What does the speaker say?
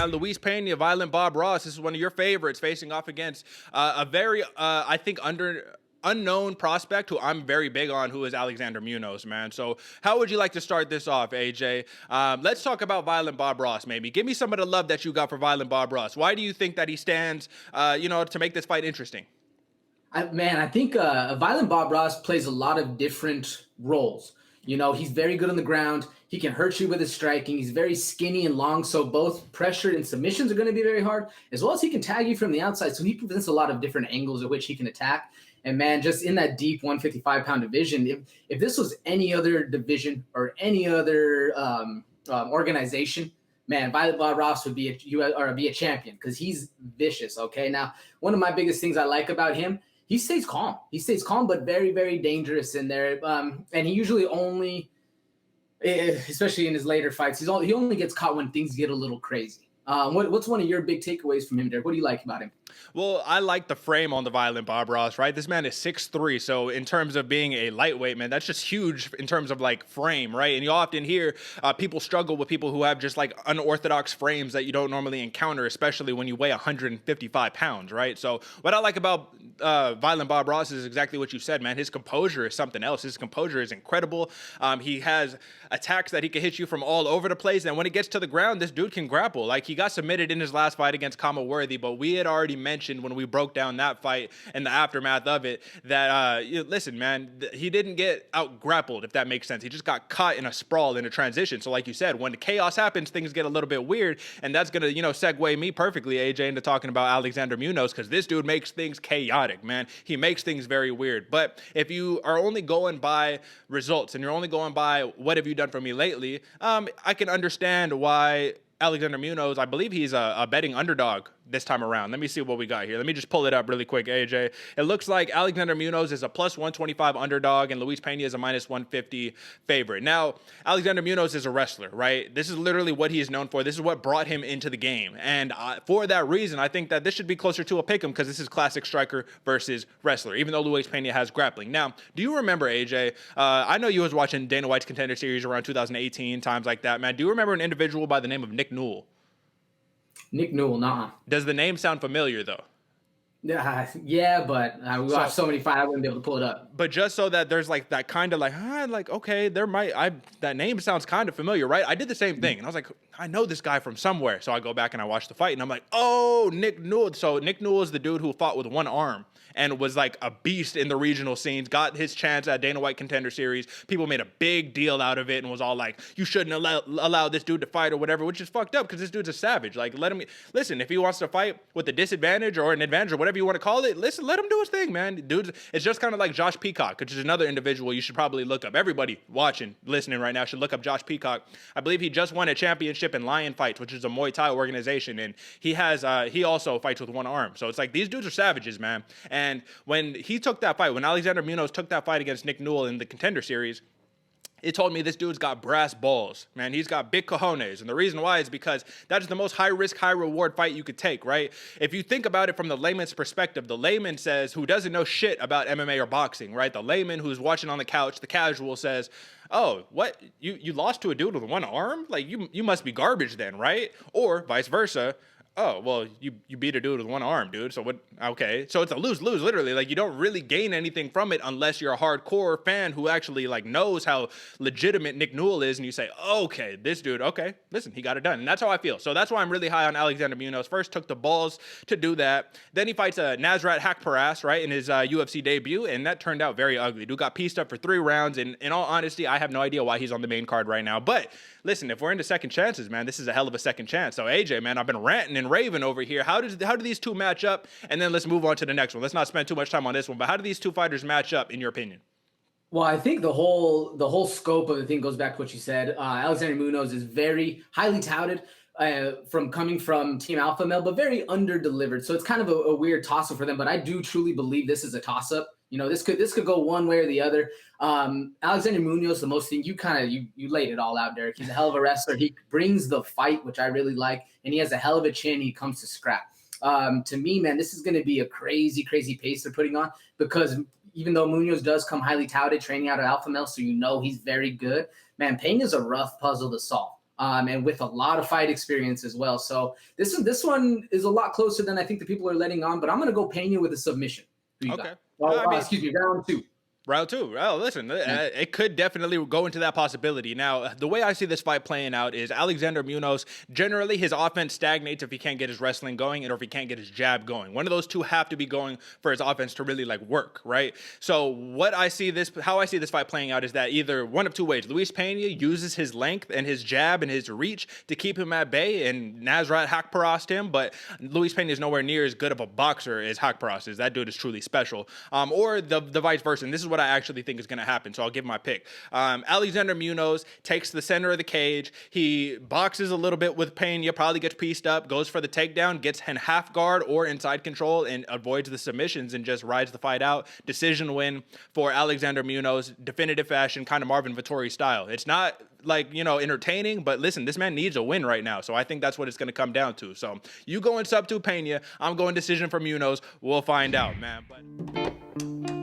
Luis Pena, Violent Bob Ross. This is one of your favorites, facing off against a very, I think, unknown prospect who I'm very big on, who is Alexander Munoz, man. So how would you like to start this off, AJ? Let's talk about Violent Bob Ross, maybe. Give me some of the love that you got for Violent Bob Ross. Why do you think that he stands, to make this fight interesting? I think Violent Bob Ross plays a lot of different roles. He's very good on the ground. He can hurt you with his striking. He's very skinny and long, so both pressure and submissions are going to be very hard, as well as he can tag you from the outside. So he presents a lot of different angles at which he can attack. And, man, just in that deep 155-pound division, if this was any other division or any other organization, man, Violent Bob Ross would be a champion because he's vicious, okay? Now, one of my biggest things I like about him, he stays calm. He stays calm, but very, very dangerous in there. And he usually only, especially in his later fights, he only gets caught when things get a little crazy. What's one of your big takeaways from him, Derek? What do you like about him? Well, I like the frame on the Violent Bob Ross, right? This man is 6'3", so in terms of being a lightweight, man, that's just huge in terms of, like, frame, right? And you often hear people struggle with people who have just, like, unorthodox frames that you don't normally encounter, especially when you weigh 155 pounds, right? So what I like about Violent Bob Ross is exactly what you said, man. His composure is something else. His composure is incredible. He has attacks that he can hit you from all over the place, and when it gets to the ground, this dude can grapple. Like, he got submitted in his last fight against Kama Worthy, but we had already mentioned when we broke down that fight and the aftermath of it that, listen, man, he didn't get out grappled, if that makes sense. He just got caught in a sprawl in a transition. So like you said, when the chaos happens, things get a little bit weird, and that's going to, segue me perfectly, AJ, into talking about Alexander Munoz, because this dude makes things chaotic, man. He makes things very weird. But if you are only going by results and you're only going by what have you done for me lately, I can understand why Alexander Munoz, I believe he's a betting underdog this time around. Let me see what we got here. Let me just pull it up really quick, AJ. It looks like Alexander Munoz is a plus 125 underdog and Luis Pena is a minus 150 favorite. Now, Alexander Munoz is a wrestler, right? This is literally what he is known for. This is what brought him into the game. And for that reason, I think that this should be closer to a pick'em because this is classic striker versus wrestler, even though Luis Pena has grappling. Now, do you remember, AJ, I know you was watching Dana White's Contender Series around 2018, times like that, man. Do you remember an individual by the name of Nick Newell? Nick Newell, nah. Does the name sound familiar, though? Yeah, but we watched so many fights, I wouldn't be able to pull it up. But just so that there's like that kind of okay, that name sounds kind of familiar, right? I did the same thing, and I was like, I know this guy from somewhere. So I go back and I watch the fight, and I'm like, oh, Nick Newell. So Nick Newell is the dude who fought with one arm and was like a beast in the regional scenes, got his chance at Dana White Contender Series. People made a big deal out of it and was all like, you shouldn't allow this dude to fight or whatever, which is fucked up because this dude's a savage. Like, let him, listen, if he wants to fight with a disadvantage or an advantage or whatever you want to call it, listen, let him do his thing, man. Dude, it's just kind of like Josh Peacock, which is another individual you should probably look up. Everybody watching, listening right now should look up Josh Peacock. I believe he just won a championship in Lion Fights, which is a Muay Thai organization, and he also fights with one arm. So it's like, these dudes are savages, man. And when he took that fight, when Alexander Munoz took that fight against Nick Newell in the Contender Series, it told me this dude's got brass balls, man. He's got big cojones. And the reason why is because that is the most high risk, high reward fight you could take, right? If you think about it from the layman's perspective, the layman says, who doesn't know shit about MMA or boxing, right? The layman who's watching on the couch, the casual says, oh, what? You lost to a dude with one arm? Like, you must be garbage then, right? Or vice versa. Oh, well, you beat a dude with one arm, dude. So what? Okay. So it's a lose-lose, literally. Like, you don't really gain anything from it unless you're a hardcore fan who actually, like, knows how legitimate Nick Newell is. And you say, okay, this dude, okay, listen, he got it done. And that's how I feel. So that's why I'm really high on Alexander Munoz. First took the balls to do that. Then he fights Nasrat Haqparast, right, in his UFC debut. And that turned out very ugly. Dude got pieced up for 3 rounds. And in all honesty, I have no idea why he's on the main card right now. But listen, if we're into second chances, man, this is a hell of a second chance. So AJ, man, I've been ranting and raving over here. How do these two match up? And then let's move on to the next one. Let's not spend too much time on this one, but how do these two fighters match up in your opinion? Well, I think the whole scope of the thing goes back to what you said. Alexander Munoz is very highly touted from coming from Team Alpha Male, but very under-delivered. So it's kind of a weird toss-up for them, but I do truly believe this is a toss-up. This could go one way or the other. Alexander Munoz, the most thing, you laid it all out, Derek. He's a hell of a wrestler. He brings the fight, which I really like, and he has a hell of a chin. He comes to scrap. To me, man, this is going to be a crazy, crazy pace they're putting on because even though Munoz does come highly touted, training out of Alpha Male, so he's very good, man, Pena's a rough puzzle to solve. and with a lot of fight experience as well. So this one is a lot closer than I think the people are letting on. But I'm going to go Pena with a submission. Who you got? Excuse me, round 2. Round 2. Well, listen, it could definitely go into that possibility. Now, the way I see this fight playing out is Alexander Munoz, generally his offense stagnates if he can't get his wrestling going and or if he can't get his jab going. One of those two have to be going for his offense to really like work, right? So how I see this fight playing out is that either one of two ways. Luis Pena uses his length and his jab and his reach to keep him at bay, and Nasrat Haqparas'd him, but Luis Pena is nowhere near as good of a boxer as Haqparas is. That dude is truly special. Or the vice versa, and this is what I actually think is going to happen, so I'll give my pick. Alexander Munoz takes the center of the cage. He boxes a little bit with Pena, probably gets pieced up, goes for the takedown, gets in half guard or inside control, and avoids the submissions and just rides the fight out. Decision win for Alexander Munoz, definitive fashion, kind of Marvin Vettori style. It's not like, entertaining, but listen, this man needs a win right now, so I think that's what it's going to come down to. So you going sub to Pena, I'm going decision for Munoz. We'll find out, man. But